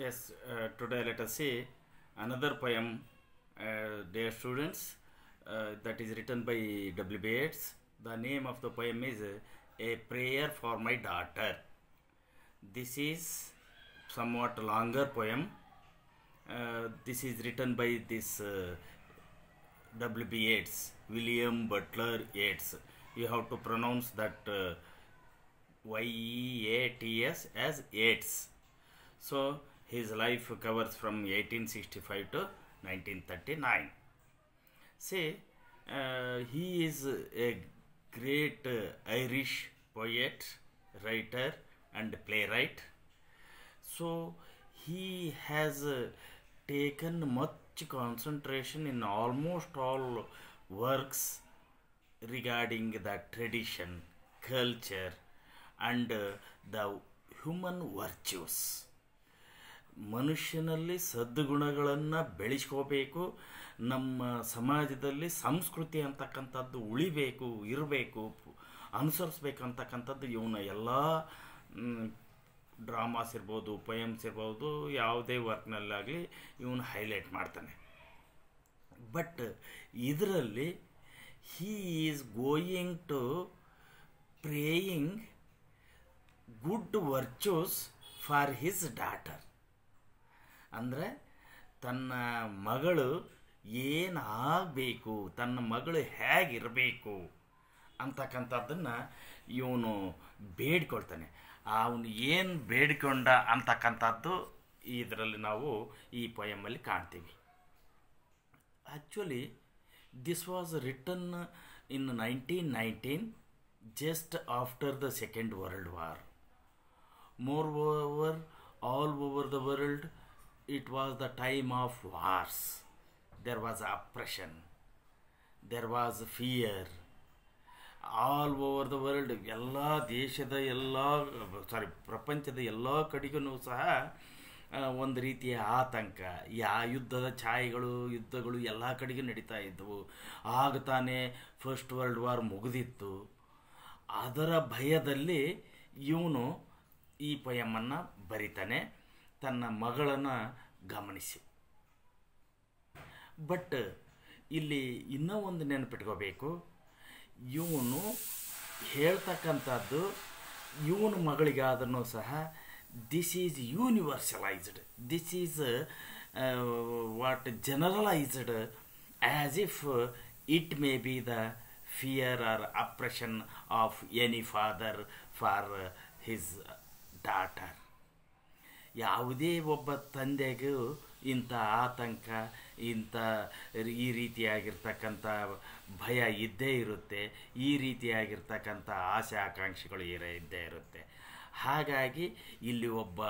Yes, today let us see another poem, dear students, that is written by W. Yeats. The name of the poem is A Prayer for My Daughter. This is somewhat longer poem. This is written by this W. Yeats, William Butler Yeats. You have to pronounce that Yeats as Yeats. So his life covers from 1865 to 1939. See, he is a great Irish poet, writer, and playwright. So he has taken much concentration in almost all works regarding the tradition, culture, and the human virtues. ಮನುಷ್ಯನಲ್ಲಿ ಸದ್ಗುಣಗಳನ್ನು ಬೆಳೆಸ್ಕೋಬೇಕು. ನಮ್ಮ ಸಮಾಜದಲ್ಲಿ ಸಂಸ್ಕೃತಿ ಅಂತಕ್ಕಂಥದ್ದು ಉಳಿಬೇಕು, ಇರಬೇಕು, ಅನುಸರಿಸ್ಬೇಕು ಅಂತಕ್ಕಂಥದ್ದು ಇವನ ಎಲ್ಲ ಡ್ರಾಮಾಸ್ ಇರ್ಬೋದು, ಪೊಯಮ್ಸ್ ಇರ್ಬೋದು, ಯಾವುದೇ ವರ್ಕ್ನಲ್ಲಾಗಲಿ ಇವನು ಹೈಲೈಟ್ ಮಾಡ್ತಾನೆ. ಬಟ್ ಇದರಲ್ಲಿ he is going to praying good virtues for his daughter. ಅಂದರೆ ತನ್ನ ಮಗಳು ಏನಾಗಬೇಕು, ತನ್ನ ಮಗಳು ಹೇಗಿರಬೇಕು ಅಂತಕ್ಕಂಥದ್ದನ್ನು ಇವನು ಬೇಡ್ಕೊಳ್ತಾನೆ. ಅವನು ಏನು ಬೇಡಿಕೊಂಡ ಅಂತಕ್ಕಂಥದ್ದು ಇದರಲ್ಲಿ ನಾವು ಈ ಪೊಯಮಲ್ಲಿ ಕಾಣ್ತೀವಿ. Actually this was written in 1919, just after the Second World War. Moreover, all over the world, it was the time of wars. There was oppression, there was fear. All over the world, ಎಲ್ಲ ದೇಶದ ಪ್ರಪಂಚದ ಎಲ್ಲ ಕಡೆಗೂ ಸಹ ಒಂದು ರೀತಿಯ ಆತಂಕ, ಯುದ್ಧದ ಯುದ್ಧಗಳು ಎಲ್ಲ ಕಡೆಗೂ ನಡೀತಾ ಇದ್ದವು. ಆಗ ತಾನೇ ಫಸ್ಟ್ ವರ್ಲ್ಡ್ ವಾರ್ ಮುಗಿದಿತ್ತು. ಅದರ ಭಯದಲ್ಲಿ ಇವನು ಈ ಪೊಯಮನ್ನು ಬರಿತಾನೆ, ತನ್ನ ಮಗಳನ್ನು ಗಮನಿಸಿ. ಬಟ್ ಇಲ್ಲಿ ಇನ್ನೂ ಒಂದು ನೆನಪಿಟ್ಕೋಬೇಕು, ಇವನು ಹೇಳ್ತಕ್ಕಂಥದ್ದು ಇವನ ಮಗಳಿಗಾದ್ರೂ ಸಹ this is universalised, this is what generalised, as if it may be the fear or oppression of any father for his daughter. ಯಾವುದೇ ಒಬ್ಬ ತಂದೆಗೂ ಇಂಥ ಆತಂಕ, ಇಂಥ ಈ ರೀತಿಯಾಗಿರ್ತಕ್ಕಂಥ ಭಯ ಇದ್ದೇ ಇರುತ್ತೆ, ಈ ರೀತಿಯಾಗಿರ್ತಕ್ಕಂಥ ಆಸೆ ಆಕಾಂಕ್ಷೆಗಳು ಇದ್ದೇ ಇರುತ್ತೆ. ಹಾಗಾಗಿ ಇಲ್ಲಿ ಒಬ್ಬ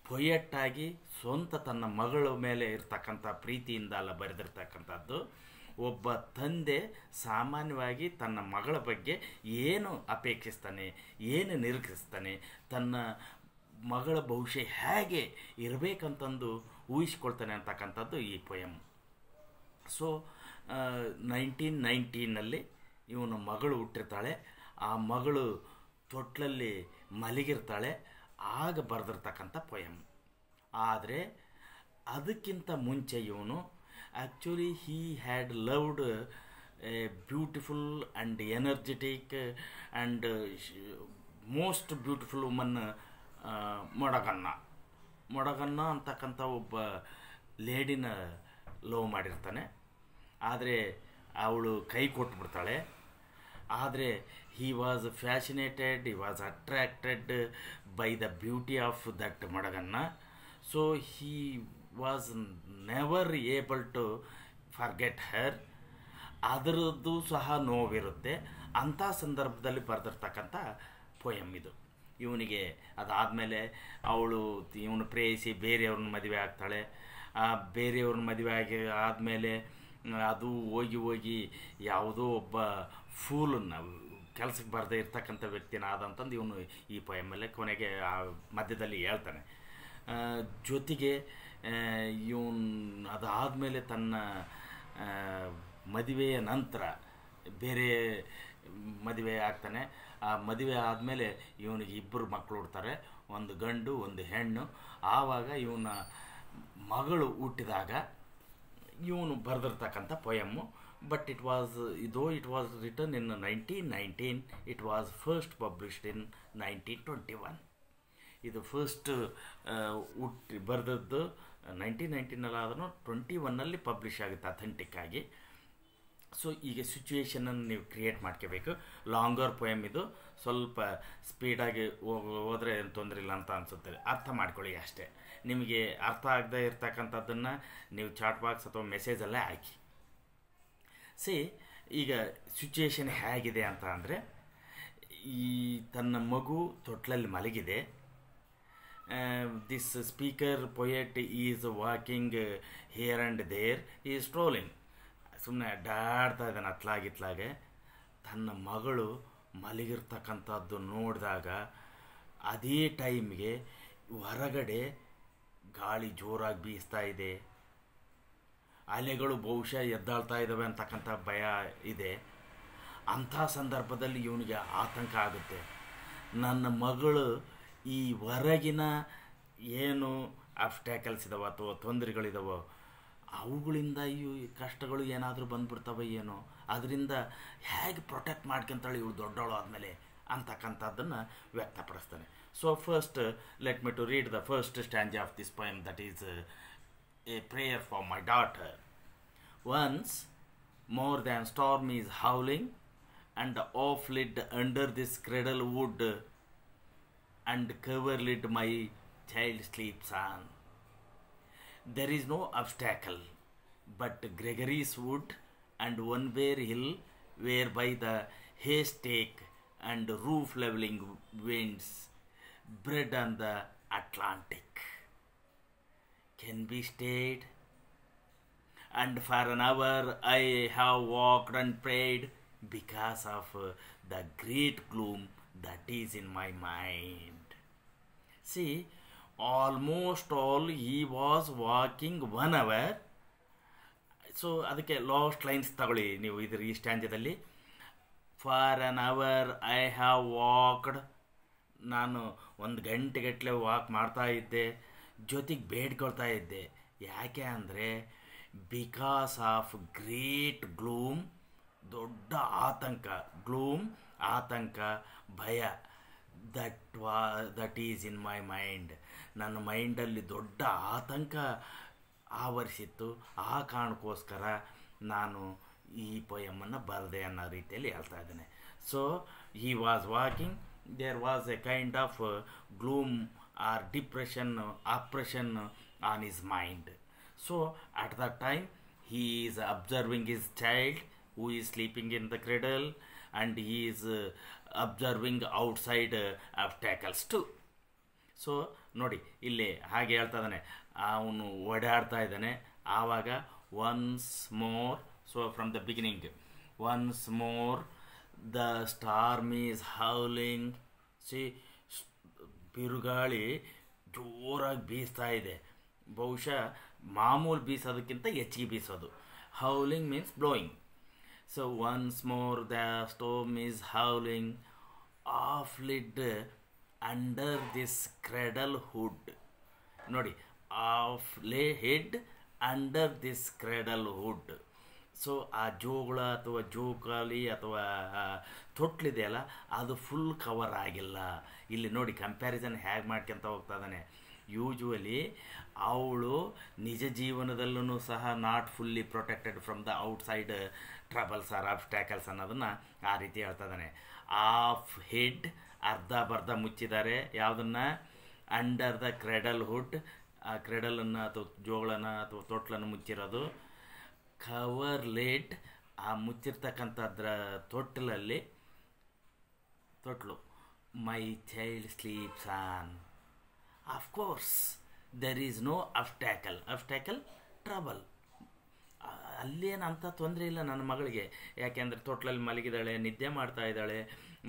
ಪೊಯೆಟ್ಟಾಗಿ ಸ್ವಂತ ತನ್ನ ಮಗಳ ಮೇಲೆ ಇರ್ತಕ್ಕಂಥ ಪ್ರೀತಿಯಿಂದ ಅಲ್ಲ ಬರೆದಿರ್ತಕ್ಕಂಥದ್ದು. ಒಬ್ಬ ತಂದೆ ಸಾಮಾನ್ಯವಾಗಿ ತನ್ನ ಮಗಳ ಬಗ್ಗೆ ಏನು ಅಪೇಕ್ಷಿಸ್ತಾನೆ, ಏನು ನಿರೀಕ್ಷಿಸ್ತಾನೆ, ತನ್ನ ಮಗಳ ಭವಿಷ್ಯ ಹೇಗೆ ಇರಬೇಕಂತಂದು ಊಹಿಸ್ಕೊಳ್ತಾನೆ ಅಂತಕ್ಕಂಥದ್ದು ಈ ಪೊಯಮ್. ಸೊ 1919ನಲ್ಲಿ ಇವನು ಮಗಳು ಹುಟ್ಟಿರ್ತಾಳೆ. ಆ ಮಗಳು ತೊಟ್ಲಲ್ಲಿ ಮಲಗಿರ್ತಾಳೆ. ಆಗ ಬರೆದಿರ್ತಕ್ಕಂಥ ಪೊಯಮ್. ಆದರೆ ಅದಕ್ಕಿಂತ ಮುಂಚೆ ಇವನು actually he had loved a beautiful and energetic and most beautiful woman, ಮೊಡಗನ್ನ ಅಂತಕ್ಕಂಥ ಒಬ್ಬ ಲೇಡಿನ ಲವ್ ಮಾಡಿರ್ತಾನೆ. ಆದರೆ ಅವಳು ಕೈ ಕೊಟ್ಬಿಡ್ತಾಳೆ. ಆದರೆ he was fascinated, he was attracted by the beauty of that ಮೊಡಗನ್ನ. So he was never able to forget her. ಅದರದ್ದು ಸಹ ನೋವಿರುತ್ತೆ. ಅಂಥ ಸಂದರ್ಭದಲ್ಲಿ ಬರೆದಿರ್ತಕ್ಕಂಥ ಪೊಯಮ್ ಇದು. ಇವನಿಗೆ ಅದಾದಮೇಲೆ ಇವನು ಪ್ರೇಯಿಸಿ ಬೇರೆಯವ್ರನ್ನ ಮದುವೆ ಆಗ್ತಾಳೆ. ಆ ಬೇರೆಯವ್ರನ್ನ ಮದುವೆ ಆದಮೇಲೆ ಅದು ಹೋಗಿ ಯಾವುದೋ ಒಬ್ಬ ಫೂಲನ್ನು, ಕೆಲಸಕ್ಕೆ ಬರದೇ ಇರ್ತಕ್ಕಂಥ ವ್ಯಕ್ತಿನ ಆದಂತಂದು ಇವನು ಈ ಪೊಯಮಲ್ಲೇ ಕೊನೆಗೆ ಮಧ್ಯದಲ್ಲಿ ಹೇಳ್ತಾನೆ. ಜೊತೆಗೆ ಇವನು ಅದಾದಮೇಲೆ ತನ್ನ ಮದುವೆಯ ನಂತರ ಬೇರೆ ಮದುವೆ ಆಗ್ತಾನೆ. ಆ ಮದುವೆ ಆದಮೇಲೆ ಇವನಿಗೆ ಇಬ್ಬರು ಮಕ್ಕಳು ಹುಡ್ತಾರೆ. ಒಂದು ಗಂಡು ಒಂದು ಹೆಣ್ಣು. ಆವಾಗ ಇವನ ಮಗಳು ಹುಟ್ಟಿದಾಗ ಇವನು ಬರೆದಿರ್ತಕ್ಕಂಥ poem. But it was written in 1919. It was first published in 1921. ಇದು ಫಸ್ಟ್ ಬರೆದದ್ದು 1919 ಆದ್ರೂ 21 ಪಬ್ಲಿಷ್ ಆಗುತ್ತೆ ಅಥೆಂಟಿಕ್ ಆಗಿ. ಸೊ ಈಗ ಸಿಚುವೇಶನನ್ನು ನೀವು ಕ್ರಿಯೇಟ್ ಮಾಡ್ಕೋಬೇಕು. ಲಾಂಗರ್ ಪೊಯಮ್ ಇದು, ಸ್ವಲ್ಪ ಸ್ಪೀಡಾಗಿ ಹೋದರೆ ಏನು ತೊಂದರೆ ಇಲ್ಲ ಅಂತ ಅನಿಸುತ್ತೆ. ಅರ್ಥ ಮಾಡ್ಕೊಳ್ಳಿ ಅಷ್ಟೇ. ನಿಮಗೆ ಅರ್ಥ ಆಗದೆ ಇರ್ತಕ್ಕಂಥದ್ದನ್ನು ನೀವು ಚಾಟ್ ಬಾಕ್ಸ್ ಅಥವಾ ಮೆಸೇಜಲ್ಲೇ ಹಾಕಿ. ಈಗ ಸಿಚುವೇಶನ್ ಹೇಗಿದೆ ಅಂತ ಅಂದರೆ, ಈ ತನ್ನ ಮಗು ತೊಟ್ಲಲ್ಲಿ ಮಲಗಿದೆ. This speaker poet is walking here and there, is strolling. ಸುಮ್ಮನೆ ಅಡ್ಡಾಡ್ತಾ ಇದ್ದಾನೆ ಅತ್ಲಾಗಿತ್ಲಾಗೆ. ತನ್ನ ಮಗಳು ಮಲಗಿರ್ತಕ್ಕಂಥದ್ದು ನೋಡಿದಾಗ ಅದೇ ಟೈಮ್ಗೆ ಹೊರಗಡೆ ಗಾಳಿ ಜೋರಾಗಿ ಬೀಸ್ತಾ ಇದೆ, ಅಲೆಗಳು ಬಹುಶಃ ಎದ್ದಾಳ್ತಾ ಇದ್ದಾವೆ ಅಂತಕ್ಕಂಥ ಭಯ ಇದೆ. ಅಂಥ ಸಂದರ್ಭದಲ್ಲಿ ಇವನಿಗೆ ಆತಂಕ ಆಗುತ್ತೆ. ನನ್ನ ಮಗಳು ಈ ಹೊರಗಿನ ಏನು ಅಬ್ಸ್ಟ್ಯಾಕಲ್ಸ್ ಇದಾವೆ ಅಥವಾ ತೊಂದರೆಗಳಿದಾವೋ ಅವುಗಳಿಂದ ಈ ಕಷ್ಟಗಳು ಏನಾದರೂ ಬಂದ್ಬಿಡ್ತವೆ ಏನೋ, ಅದರಿಂದ ಹೇಗೆ ಪ್ರೊಟೆಕ್ಟ್ ಮಾಡ್ಕೊಂತಾಳೆ ಇವಳು ದೊಡ್ಡವಳು ಆದಮೇಲೆ ಅಂತಕ್ಕಂಥದ್ದನ್ನು ವ್ಯಕ್ತಪಡಿಸ್ತಾನೆ. So first let me to read the first stanza of this poem, that is a prayer for my daughter. Once more than storm is howling, and off lid under this cradle wood, and coverlid my child sleeps on. There is no obstacle but Gregory's wood and one bare hill, whereby the haystack and roof leveling winds bred on the Atlantic can be stayed, and for an hour I have walked and prayed because of the great gloom that is in my mind. See, almost all he was walking 1 hour. So ಅದಕ್ಕೆ last lines ತಗೊಳ್ಳಿ ನೀವು ಇದ್ರ ಈ ಸ್ಟ್ಯಾಂಜದಲ್ಲಿ. For an hour I have walked, ನಾನು 1 ಗಂಟೆಗಟ್ಟಲೆ walk ಮಾಡ್ತಾ ಇದ್ದೆ, ಜೊತೆಗೆ ಬೇಡ್ಕೊಳ್ತಾ ಇದ್ದೆ. ಯಾಕೆ ಅಂದರೆ ಬಿಕಾಸ್ ಆಫ್ ಗ್ರೇಟ್ ಗ್ಲೂಮ್, ದೊಡ್ಡ ಆತಂಕ, ಗ್ಲೂಮ್ ಆತಂಕ, ಭಯ, that is in my mind. ನನ್ನ ಮೈಂಡಲ್ಲಿ ದೊಡ್ಡ ಆತಂಕ ಆವರಿಸಿತ್ತು. ಆ ಕಾರಣಕ್ಕೋಸ್ಕರ ನಾನು ಈ ಪೊಯಮನ್ನು ಬರೆದೆ ಅನ್ನೋ ರೀತಿಯಲ್ಲಿ ಹೇಳ್ತಾ ಇದ್ದೇನೆ. So he was walking, there was a kind of gloom or depression, oppression on his mind. So at that time he is observing his child who is sleeping in the cradle, and he is observing outside obstacles too. So ನೋಡಿ ಇಲ್ಲಿ ಹಾಗೆ ಹೇಳ್ತಾ ಇದ್ದಾನೆ, ಅವನು ಓಡಾಡ್ತಾ ಇದ್ದಾನೆ. ಆವಾಗ once more, so from the beginning, once more the storm is howling. See, ಬಿರುಗಾಳಿ ಜೋರಾಗಿ ಬೀಸ್ತಾ ಇದೆ, ಬಹುಶಃ ಮಾಮೂಲು ಬೀಸೋದಕ್ಕಿಂತ ಹೆಚ್ಚಿಗೆ ಬೀಸೋದು. Howling means blowing. So once more the storm is howling, half hid under this cradle hood. ನೋಡಿ, half lay head under this cradle hood. So ಆ ಜೋಗಳ ಅಥವಾ ಜೋಕಾಲಿ ಅಥವಾ ತೊಟ್ಲಿದೆಯಲ್ಲ, ಅದು ಫುಲ್ ಕವರ್ ಆಗಿಲ್ಲ. ಇಲ್ಲಿ ನೋಡಿ ಕಂಪ್ಯಾರಿಸನ್ ಹೇಗೆ ಮಾಡ್ಕೊತ ಹೋಗ್ತಾ ಇದ್ದಾನೆ. ಯೂಶ್ವಲಿ ಅವಳು ನಿಜ ಜೀವನದಲ್ಲೂ ಸಹ not fully protected from the outside troubles or obstacles ಅನ್ನೋದನ್ನು ಆ ರೀತಿ ಹೇಳ್ತಾ ಇದ್ದಾನೆ. ಆಫ್ ಹೆಡ್, ಅರ್ಧ ಬರ್ಧ ಮುಚ್ಚಿದ್ದಾರೆ ಯಾವುದನ್ನು, ಅಂಡರ್ ದ ಕ್ರೆಡಲ್ ಹುಡ್, ಆ ಕ್ರೆಡಲನ್ನು ಅಥವಾ ಜೋಗಳನ್ನು ಅಥವಾ ತೊಟ್ಲನ್ನು ಮುಚ್ಚಿರೋದು. ಕವರ್ ಲೇಟ್, ಆ ಮುಚ್ಚಿರ್ತಕ್ಕಂಥದ್ರ ತೊಟ್ಲಲ್ಲಿ, ತೊಟ್ಲು, my child sleeps on. Of course there is no obstacle. Obstacle trouble, ಅಲ್ಲೇನಂತ ತೊಂದರೆ ಇಲ್ಲ ನನ್ನ ಮಗಳಿಗೆ. ಯಾಕೆಂದರೆ ತೊಟ್ಲಲ್ಲಿ ಮಲಗಿದ್ದಾಳೆ, ನಿದ್ದೆ ಮಾಡ್ತಾ ಇದ್ದಾಳೆ.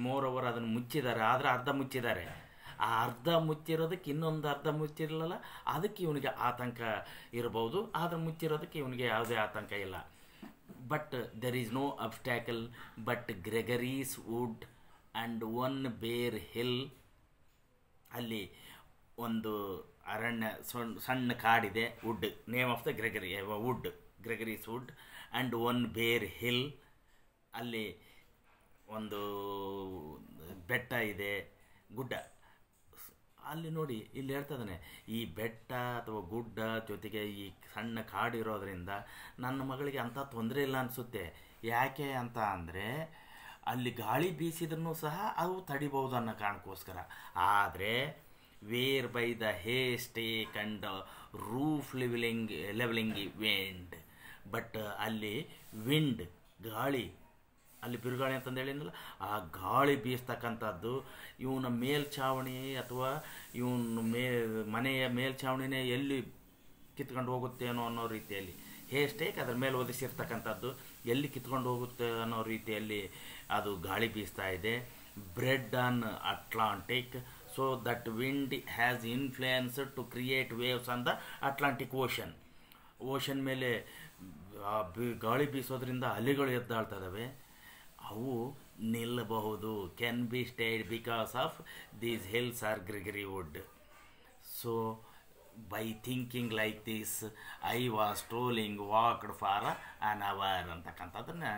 ಮೋರ್ ಓವರ್ ಅದನ್ನು ಮುಚ್ಚಿದ್ದಾರೆ, ಆದರೆ ಅರ್ಧ ಮುಚ್ಚಿದ್ದಾರೆ. ಆ ಅರ್ಧ ಮುಚ್ಚಿರೋದಕ್ಕೆ ಇನ್ನೊಂದು ಅರ್ಧ ಮುಚ್ಚಿರಲಿಲ್ಲ, ಅದಕ್ಕೆ ಇವನಿಗೆ ಆತಂಕ ಇರಬಹುದು. ಆದರೆ ಮುಚ್ಚಿರೋದಕ್ಕೆ ಇವನಿಗೆ ಯಾವುದೇ ಆತಂಕ ಇಲ್ಲ. But there is no obstacle but Gregory's wood and one bare hill. ಅಲ್ಲಿ ಒಂದು ಅರಣ್ಯ ಸಣ್ಣ ಕಾಡಿದೆ, wood, name of the Gregory wood, Gregory's wood, and one bare hill, ಅಲ್ಲಿ ಒಂದು ಬೆಟ್ಟ ಇದೆ, ಗುಡ್ಡ. ಅಲ್ಲಿ ನೋಡಿ, ಇಲ್ಲಿ ಹೇಳ್ತದಾನೆ, ಈ ಬೆಟ್ಟ ಅಥವಾ ಗುಡ್ಡ ಜೊತೆಗೆ ಈ ಸಣ್ಣ ಕಾಡು ಇರೋದ್ರಿಂದ ನನ್ನ ಮಗಳಿಗೆ ಅಂಥ ತೊಂದರೆ ಇಲ್ಲ ಅನಿಸುತ್ತೆ. ಯಾಕೆ ಅಂತ ಅಂದರೆ ಅಲ್ಲಿ ಗಾಳಿ ಬೀಸಿದ್ರೂ ಸಹ ಅವು ತಡಿಬಹುದು ಅನ್ನೋ ಕಾರಣಕ್ಕೋಸ್ಕರ. ಆದರೆ whereby the hay stake and roof levelling wind, but ಅಲ್ಲಿ ವಿಂಡ್, ಗಾಳಿ, ಅಲ್ಲಿ ಬಿರುಗಾಳಿ ಅಂತಂದು ಹೇಳಿದ್ನಲ್ಲ, ಆ ಗಾಳಿ ಬೀಸ್ತಕ್ಕಂಥದ್ದು ಇವನ ಮೇಲ್ಛಾವಣಿ ಅಥವಾ ಇವನ ಮನೆಯ ಮೇಲ್ಛಾವಣಿನೇ ಎಲ್ಲಿ ಕಿತ್ಕೊಂಡು ಹೋಗುತ್ತೇನೋ ಅನ್ನೋ ರೀತಿಯಲ್ಲಿ, ಹೇ ಸ್ಟೇಕ್ ಅದರ ಮೇಲೆ ಒದಿಸಿರ್ತಕ್ಕಂಥದ್ದು ಎಲ್ಲಿ ಕಿತ್ಕೊಂಡು ಹೋಗುತ್ತೆ ಅನ್ನೋ ರೀತಿಯಲ್ಲಿ ಅದು ಗಾಳಿ ಬೀಸ್ತಾ ಇದೆ. Bred on Atlantic, so that wind has influenced to create waves on the Atlantic ocean. Ocean ಮೇಲೆ ಗಾಳಿ ಬೀಸೋದ್ರಿಂದ ಅಲೆಗಳು ಎದ್ದಾಳ್ತಾ ಇದ್ದಾವೆ, ಅವು ನಿಲ್ಲಬಹುದು, can be stayed because of these hills or Gregory wood. So by thinking like this I was trolling walked for an hour ಅಂತಕ್ಕಂಥದ್ದನ್ನು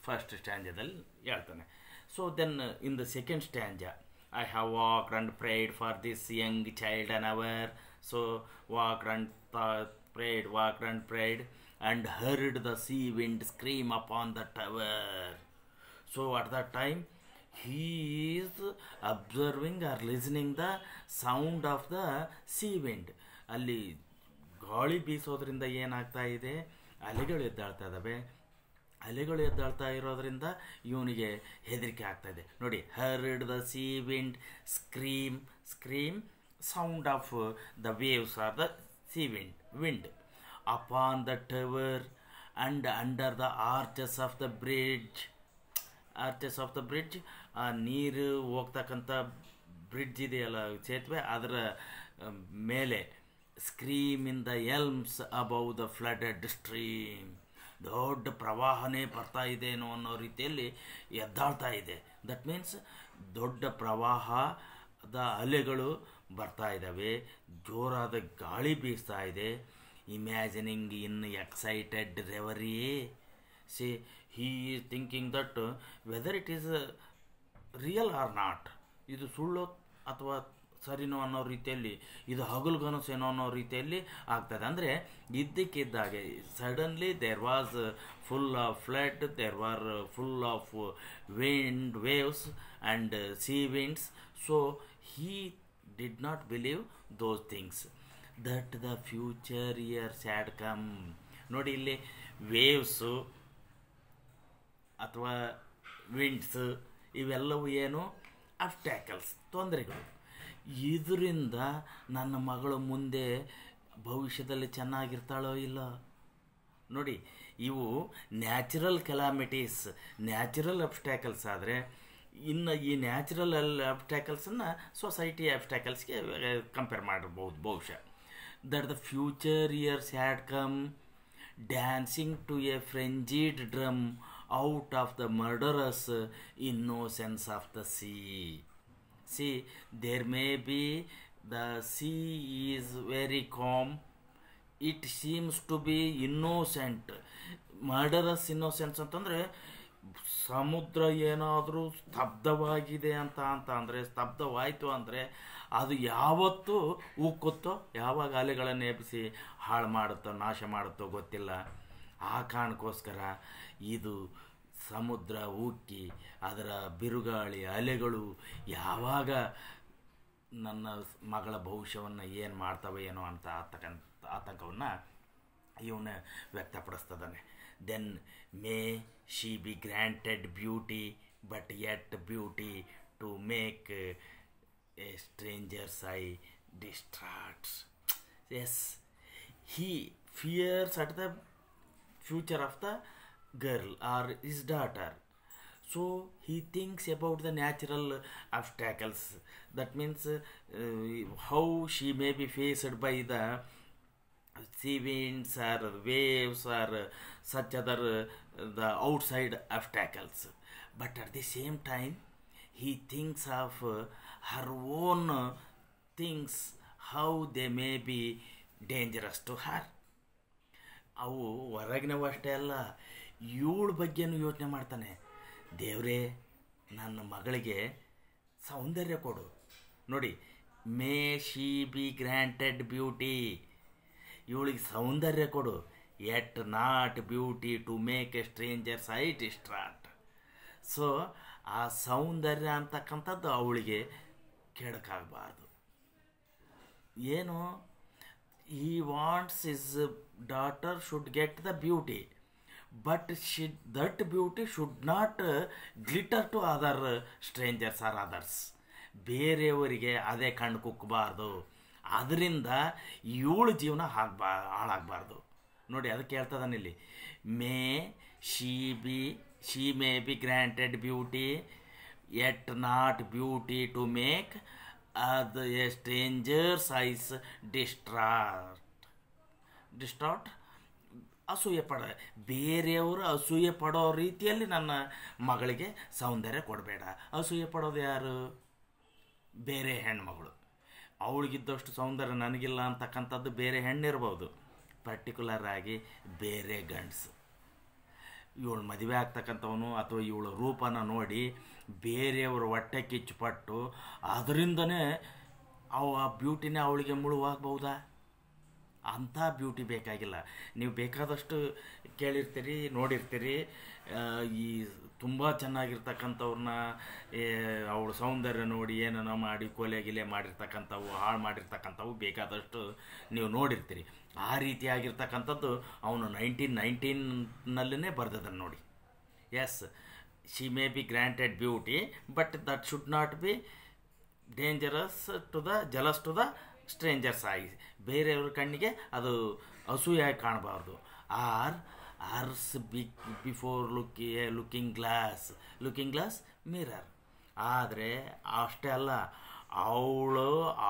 first ಸ್ಟ್ಯಾಂಜದಲ್ಲಿ ಹೇಳ್ತಾನೆ. So then in the second stanza, I have walked and prayed for this young child an hour. So walked and prayed, walked and prayed, and heard the sea wind scream upon the tower. So at that time he is observing or listening the sound of the sea wind. ಅಲ್ಲಿ ಗಾಳಿ ಬೀಸೋದ್ರಿಂದ ಏನಾಗ್ತಾ ಇದೆ, ಅಲೆಗಳು ಎದ್ದಾಳ್ತಾ ಇದ್ದಾವೆ. ಅಲೆಗಳು ಎದ್ದಾಳ್ತಾ ಇರೋದ್ರಿಂದ ಇವನಿಗೆ ಹೆದರಿಕೆ ಆಗ್ತಾ ಇದೆ. ನೋಡಿ, heard the sea wind scream sound of the waves or the sea wind upon the tower and under the arches of the bridge. ಆ ನೀರು ಹೋಗ್ತಕ್ಕಂಥ ಬ್ರಿಡ್ಜ್ ಇದೆಯಲ್ಲ, ಸೇತುವೆ, ಅದರ ಮೇಲೆ scream in the elms above the flooded stream. ದೊಡ್ಡ ಪ್ರವಾಹನೇ ಬರ್ತಾ ಇದೆನೋ ಅನ್ನೋ ರೀತಿಯಲ್ಲಿ ಎದ್ದಾಳ್ತಾ ಇದೆ. ದಟ್ ಮೀನ್ಸ್ ದೊಡ್ಡ ಪ್ರವಾಹದ ಅಲೆಗಳು ಬರ್ತಾ ಇದ್ದಾವೆ, ಜೋರಾದ ಗಾಳಿ ಬೀಸ್ತಾ ಇದೆ. Imagining in excited reverie. See, he is thinking that whether it is real or not, ಇದು ಸುಳ್ಳು ಅಥವಾ ಸರಿನೋ ಅನ್ನೋ ರೀತಿಯಲ್ಲಿ, ಇದು ಹಗಲುಗನಸೇನೋ ಅನ್ನೋ ರೀತಿಯಲ್ಲಿ ಆಗ್ತದೆ. ಅಂದರೆ ಇದ್ದಕ್ಕಿದ್ದಾಗೆ suddenly there was full of flood, there were full of wind, waves and sea winds. So he did not believe those things, that the future years had come. ನೋಡಿ, ಇಲ್ಲಿ ವೇವ್ಸು ಅಥವಾ ವಿಂಡ್ಸ್ ಇವೆಲ್ಲವೂ ಏನು, ಅಬ್ಸ್ಟ್ಯಾಕಲ್ಸ್, ತೊಂದರೆಗಳು. ಇದರಿಂದ ನನ್ನ ಮಗಳು ಮುಂದೆ ಭವಿಷ್ಯದಲ್ಲಿ ಚೆನ್ನಾಗಿರ್ತಾಳೋ ಇಲ್ಲ. ನೋಡಿ, ಇವು ನ್ಯಾಚುರಲ್ ಕೆಲಾಮಿಟೀಸ್, ನ್ಯಾಚುರಲ್ ಅಬ್ಸ್ಟ್ಯಾಕಲ್ಸ್. ಆದರೆ ಇನ್ನು ಈ ನ್ಯಾಚುರಲ್ ಅಬ್ಸ್ಟ್ಯಾಕಲ್ಸನ್ನು ಸೊಸೈಟಿ ಅಬ್ಸ್ಟ್ಯಾಕಲ್ಸ್ಗೆ ಕಂಪೇರ್ ಮಾಡಬಹುದು ಬಹುಶಃ. That the future years had come dancing to a frenzied drum out of the murderous innocence of the sea. See, there may be the sea is very calm, it seems to be innocent. Murderous innocence ಅಂತಂದರೆ ಸಮುದ್ರ ಏನಾದರೂ ಸ್ತಬ್ಧವಾಗಿದೆ ಅಂತ ಅಂದರೆ, ಸ್ತಬ್ಧವಾಯಿತು ಅಂದರೆ ಅದು ಯಾವತ್ತೂ ಉಕ್ಕುತ್ತೋ, ಯಾವಾಗ ಅಲೆಗಳನ್ನು ಎಬ್ಬಿಸಿ ಹಾಳು ಮಾಡುತ್ತೋ, ನಾಶ ಮಾಡುತ್ತೋ ಗೊತ್ತಿಲ್ಲ. ಆ ಕಾರಣಕ್ಕೋಸ್ಕರ ಇದು ಸಮುದ್ರ ಉಕ್ಕಿ ಅದರ ಬಿರುಗಾಳಿ ಅಲೆಗಳು ಯಾವಾಗ ನನ್ನ ಮಗಳ ಭವಿಷ್ಯವನ್ನು ಏನು ಮಾಡ್ತವೆ ಏನೋ ಅಂತ ಆತಂಕವನ್ನು ಇವನು ವ್ಯಕ್ತಪಡಿಸ್ತದಾನೆ. Then may she be granted beauty, but yet beauty to make a stranger's eye distraught. Yes, he fears at the future of the girl or his daughter. So he thinks about the natural obstacles. That means how she may be faced by the sea winds or waves or such other the outside obstacles. But at the same time he thinks of her own things, how they may be dangerous to her. ಅವು ಹೊರಗಿನವು ಅಷ್ಟೇ ಅಲ್ಲ, ಇವಳ ಬಗ್ಗೆನೂ ಯೋಚನೆ ಮಾಡ್ತಾನೆ. ದೇವರೇ, ನನ್ನ ಮಗಳಿಗೆ ಸೌಂದರ್ಯ ಕೊಡು. ನೋಡಿ, may she be granted beauty, ಇವಳಿಗೆ ಸೌಂದರ್ಯ ಕೊಡು. Yet not beauty to make a stranger sight distract. So ಆ ಸೌಂದರ್ಯ ಅಂತಕ್ಕಂಥದ್ದು ಅವಳಿಗೆ ಕೆಡಕಾಗಬಾರ್ದು. ಏನು, he wants his daughter should get the beauty, but that beauty should not glitter to other strangers or others. ಬೇರೆಯವರಿಗೆ ಅದೇ ಕಣ್ಣು ಕುಕ್ಕಬಾರ್ದು. ಅದರಿಂದ ಇವಳು ಜೀವನ ಹಾಳಾಗಬಾರ್ದು. ನೋಡಿ, ಅದಕ್ಕೆ ಹೇಳ್ತದಾನೆ ಇಲ್ಲಿ, may she may be granted beauty yet not beauty to make a stranger's eyes distract. ಅಸೂಯೆ ಬೇರೆಯವರು ಅಸೂಯೆ ಪಡೋ ರೀತಿಯಲ್ಲಿ ನನ್ನ ಮಗಳಿಗೆ ಸೌಂದರ್ಯ ಕೊಡಬೇಡ. ಅಸೂಯೆ ಪಡೋದು ಯಾರು? ಬೇರೆ ಹೆಣ್ಮಗಳು. ಅವಳಿಗಿದ್ದಷ್ಟು ಸೌಂದರ್ಯ ನನಗಿಲ್ಲ ಅಂತಕ್ಕಂಥದ್ದು ಬೇರೆ ಹೆಣ್ಣಿರ್ಬೋದು, ಪರ್ಟಿಕ್ಯುಲರ್ ಆಗಿ ಬೇರೆ ಗಂಡಸು. ಇವಳು ಮದುವೆ ಆಗ್ತಕ್ಕಂಥವನು ಅಥವಾ ಇವಳ ರೂಪನ ನೋಡಿ ಬೇರೆಯವರು ಹೊಟ್ಟೆ ಕಿಚ್ಚುಪಟ್ಟು ಅದರಿಂದನೇ ಆ ಬ್ಯೂಟಿನೇ ಅವಳಿಗೆ ಮುಳುವಾಗಬಹುದಾ? ಅಂಥ ಬ್ಯೂಟಿ ಬೇಕಾಗಿಲ್ಲ. ನೀವು ಬೇಕಾದಷ್ಟು ಕೇಳಿರ್ತೀರಿ, ನೋಡಿರ್ತೀರಿ. ಈ ತುಂಬ ಚೆನ್ನಾಗಿರ್ತಕ್ಕಂಥವ್ರನ್ನ ಅವಳ ಸೌಂದರ್ಯ ನೋಡಿ ಏನೋ ಮಾಡಿ ಕೊಲೆ ಮಾಡಿರ್ತಕ್ಕಂಥವು, ಹಾಳು ಮಾಡಿರ್ತಕ್ಕಂಥವು ಬೇಕಾದಷ್ಟು ನೀವು ನೋಡಿರ್ತೀರಿ. ಆ ರೀತಿಯಾಗಿರ್ತಕ್ಕಂಥದ್ದು ಅವನು 1919 ಬರೆದಿದ್ದಾನೆ ನೋಡಿ. Yes, she may be granted beauty but that should not be dangerous to the jealous to the strangers eyes. ಬೇರೆಯವ್ರ ಕಣ್ಣಿಗೆ ಅದು ಅಸೂಯಾಗಿ ಕಾಣಬಾರ್ದು. Hers before looking glass mirror. ಆದರೆ ಅಷ್ಟೇ ಅಲ್ಲ,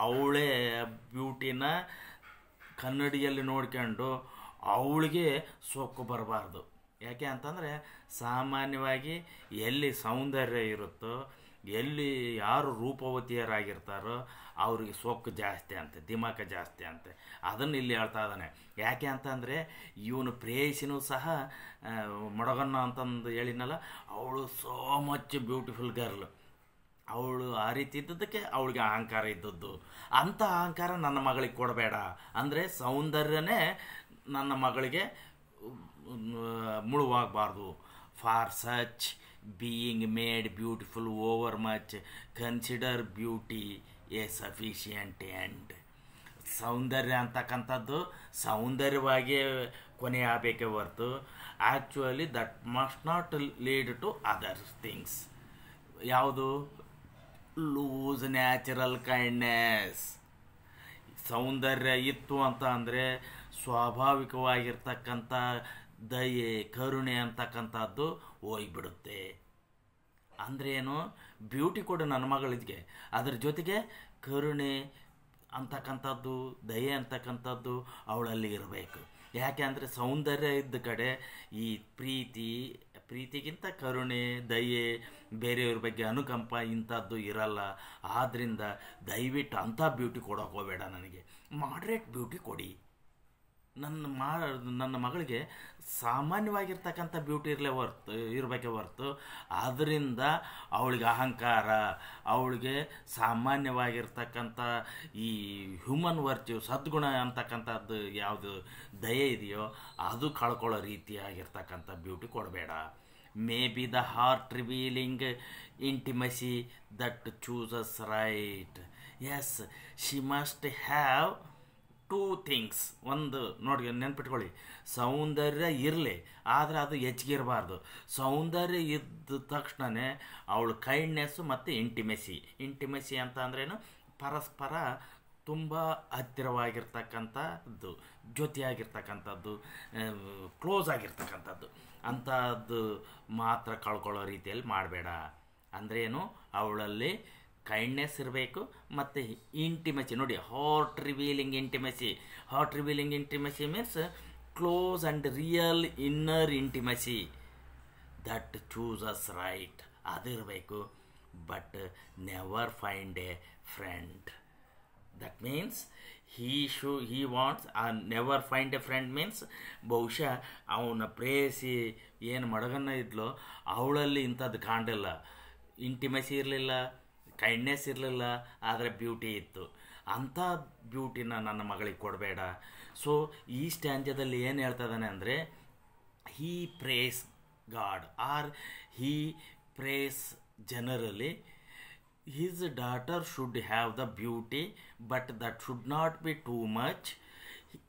ಅವಳೇ ಬ್ಯೂಟಿನ ಕನ್ನಡಿಯಲ್ಲಿ ನೋಡ್ಕೊಂಡು ಅವಳಿಗೆ ಸೊಕ್ಕು ಬರಬಾರ್ದು. ಯಾಕೆ ಅಂತಂದರೆ, ಸಾಮಾನ್ಯವಾಗಿ ಎಲ್ಲಿ ಸೌಂದರ್ಯ ಇರುತ್ತೋ, ಎಲ್ಲಿ ಯಾರು ರೂಪವತಿಯರಾಗಿರ್ತಾರೋ ಅವ್ರಿಗೆ ಸೊಕ್ಕು ಜಾಸ್ತಿ ಅಂತೆ, ದಿಮಾಕ ಜಾಸ್ತಿ ಅಂತೆ. ಅದನ್ನು ಇಲ್ಲಿ ಹೇಳ್ತಾ ಇದ್ದಾನೆ. ಯಾಕೆ ಅಂತಂದರೆ, ಇವನು ಪ್ರೇಯಸಿನೂ ಸಹ ಮೊಡಗನ್ನ ಅಂತಂದು ಹೇಳಿನಲ್ಲ, ಅವಳು ಸೋ ಮಚ್ ಬ್ಯೂಟಿಫುಲ್ ಗರ್ಲ್. ಅವಳು ಆ ರೀತಿ ಇದ್ದದಕ್ಕೆ ಅವಳಿಗೆ ಅಹಂಕಾರ ಇದ್ದದ್ದು. ಅಂಥ ಅಹಂಕಾರ ನನ್ನ ಮಗಳಿಗೆ ಕೊಡಬೇಡ. ಅಂದರೆ ಸೌಂದರ್ಯನೇ ನನ್ನ ಮಗಳಿಗೆ ಮುಳುವಾಗಬಾರ್ದು. For such being made beautiful over much consider beauty a sufficient end. ಸೌಂದರ್ಯ ಅಂತಕ್ಕಂಥದ್ದು ಸೌಂದರ್ಯವಾಗಿ ಕೊನೆ ಆಗಬೇಕೇ ಹೊರತು actually that must not lead to other things. ಯಾವುದು? Lose natural kindness. ಸೌಂದರ್ಯ ಇತ್ತು ಅಂತ ಅಂದರೆ ಸ್ವಾಭಾವಿಕವಾಗಿರ್ತಕ್ಕಂಥ ದಯೆ, ಕರುಣೆ ಅಂತಕ್ಕಂಥದ್ದು ಹೋಗ್ಬಿಡುತ್ತೆ. ಅಂದ್ರೇನು? ಬ್ಯೂಟಿ ಕೊಡು ನನ್ನ ಮಗಳಿಗೆ, ಅದರ ಜೊತೆಗೆ ಕರುಣೆ ಅಂತಕ್ಕಂಥದ್ದು, ದಯೆ ಅಂತಕ್ಕಂಥದ್ದು ಅವಳಲ್ಲಿ ಇರಬೇಕು. ಯಾಕೆ ಅಂದರೆ ಸೌಂದರ್ಯ ಇದ್ದ ಕಡೆ ಈ ಪ್ರೀತಿಗಿಂತ ಕರುಣೆ, ದಯೆ, ಬೇರೆಯವ್ರ ಬಗ್ಗೆ ಅನುಕಂಪ ಇಂಥದ್ದು ಇರಲ್ಲ. ಆದ್ದರಿಂದ ದಯವಿಟ್ಟು ಅಂಥ ಬ್ಯೂಟಿ ಕೊಡೋಕೆ ಹೋಗಬೇಡ. ನನಗೆ ಮಾಡ್ರೇಟ್ ಬ್ಯೂಟಿ ಕೊಡಿ. ನನ್ನ ಮಗಳಿಗೆ ಸಾಮಾನ್ಯವಾಗಿರ್ತಕ್ಕಂಥ ಬ್ಯೂಟಿ ಇರಬೇಕೇ ಹೊರ್ತು ಅದರಿಂದ ಅವಳಿಗೆ ಅಹಂಕಾರ, ಅವಳಿಗೆ ಸಾಮಾನ್ಯವಾಗಿರ್ತಕ್ಕಂಥ ಈ ಹ್ಯೂಮನ್ ವರ್ಚ್ಯೂ, ಸದ್ಗುಣ ಅಂತಕ್ಕಂಥದ್ದು ಯಾವುದು ದಯೆ ಇದೆಯೋ ಅದು ಕಳ್ಕೊಳ್ಳೋ ರೀತಿಯಾಗಿರ್ತಕ್ಕಂಥ ಬ್ಯೂಟಿ ಕೊಡಬೇಡ. May be the heart revealing intimacy that chooses right. Yes, she must have 2 things. ಒಂದು ನೋಡಿ, ನೆನ್ಪಿಟ್ಕೊಳ್ಳಿ, ಸೌಂದರ್ಯ ಇರಲಿ, ಆದರೆ ಅದು ಹೆಚ್ಚಿಗೆ ಇರಬಾರ್ದು. ಸೌಂದರ್ಯ ಇದ್ದ ತಕ್ಷಣವೇ ಅವಳು ಕೈಂಡ್ನೆಸ್ಸು ಮತ್ತು ಇಂಟಿಮೆಸಿ ಅಂತ ಅಂದ್ರೇನು? ಪರಸ್ಪರ ತುಂಬ ಹತ್ತಿರವಾಗಿರ್ತಕ್ಕಂಥದ್ದು, ಜೊತೆಯಾಗಿರ್ತಕ್ಕಂಥದ್ದು, ಕ್ಲೋಸ್ ಆಗಿರ್ತಕ್ಕಂಥದ್ದು. ಅಂಥದ್ದು ಮಾತ್ರ ಕಳ್ಕೊಳ್ಳೋ ರೀತಿಯಲ್ಲಿ ಮಾಡಬೇಡ. ಅಂದ್ರೇನು? ಅವಳಲ್ಲಿ ಕೈಂಡ್ನೆಸ್ ಇರಬೇಕು ಮತ್ತು ಇಂಟಿಮೆಸಿ. ನೋಡಿ, heart revealing intimacy means close and real inner intimacy that chooses right. ಅದಿರಬೇಕು. But never find a friend. That means he wants never find a friend means ಬಹುಶಃ ಅವನ ಪ್ರೇಯಸಿ ಏನು ಮಡಗನ್ನ ಇದ್ಲೋ ಅವಳಲ್ಲಿ ಇಂಥದ್ದು ಕಾಣಲಿಲ್ಲ, ಇಂಟಿಮೆಸಿ ಇರಲಿಲ್ಲ, ಕೈಂಡ್ನೆಸ್ ಇರಲಿಲ್ಲ, ಆದರೆ ಬ್ಯೂಟಿ ಇತ್ತು. ಅಂಥ ಬ್ಯೂಟಿನ ನನ್ನ ಮಗಳಿಗೆ ಕೊಡಬೇಡ. ಸೊ ಈ ಸ್ಟ್ಯಾಂಜದಲ್ಲಿ ಏನು ಹೇಳ್ತದಾನೆ ಅಂದರೆ, he prays God or he prays generally his daughter should have the beauty, but that should not be too much.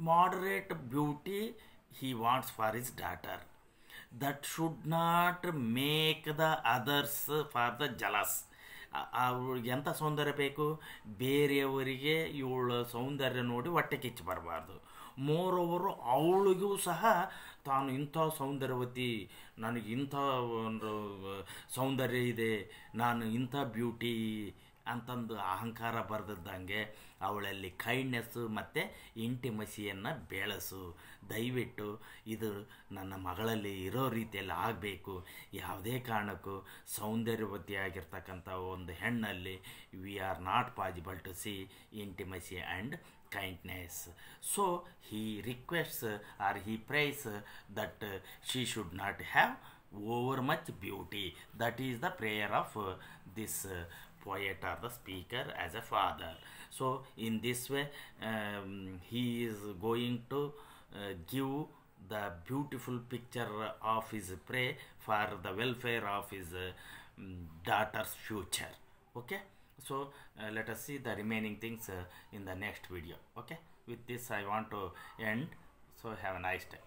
Moderate beauty he wants for his daughter. That should not make the others for the jealous. ಅವ್ಳಿಗೆ ಎಂಥ ಸೌಂದರ್ಯ ಬೇಕು, ಬೇರೆಯವರಿಗೆ ಇವಳ ಸೌಂದರ್ಯ ನೋಡಿ ಹೊಟ್ಟೆ ಕಿಚ್ಚು ಬರಬಾರ್ದು. ಮೋರೋವರು ಅವಳಿಗೂ ಸಹ ತಾನು ಇಂಥ ಸೌಂದರ್ಯವತಿ, ನನಗೆ ಇಂಥ ಒಂದು ಸೌಂದರ್ಯ ಇದೆ, ನಾನು ಇಂಥ ಬ್ಯೂಟಿ ಅಂತಂದು ಅಹಂಕಾರ ಬರೆದಿದ್ದಂಗೆ ಅವಳಲ್ಲಿ ಕೈಂಡ್ನೆಸ್ಸು ಮತ್ತು ಇಂಟಿಮಸಿಯನ್ನು ಬೆಳೆಸು. ದಯವಿಟ್ಟು ಇದು ನನ್ನ ಮಗಳಲ್ಲಿ ಇರೋ ರೀತಿಯಲ್ಲಿ ಆಗಬೇಕು. ಯಾವುದೇ ಕಾರಣಕ್ಕೂ ಸೌಂದರ್ಯವತಿಯಾಗಿರ್ತಕ್ಕಂಥ ಒಂದು ಹೆಣ್ಣಲ್ಲಿ we are not possible to see intimacy and kindness. So he requests or he prays that she should not have over much beauty. That is the prayer of this poet or the speaker as a father. So in this way he is going to give the beautiful picture of his prayer for the welfare of his daughter's future. Okay, so let us see the remaining things in the next video. Okay, with this I want to end. So have a nice day.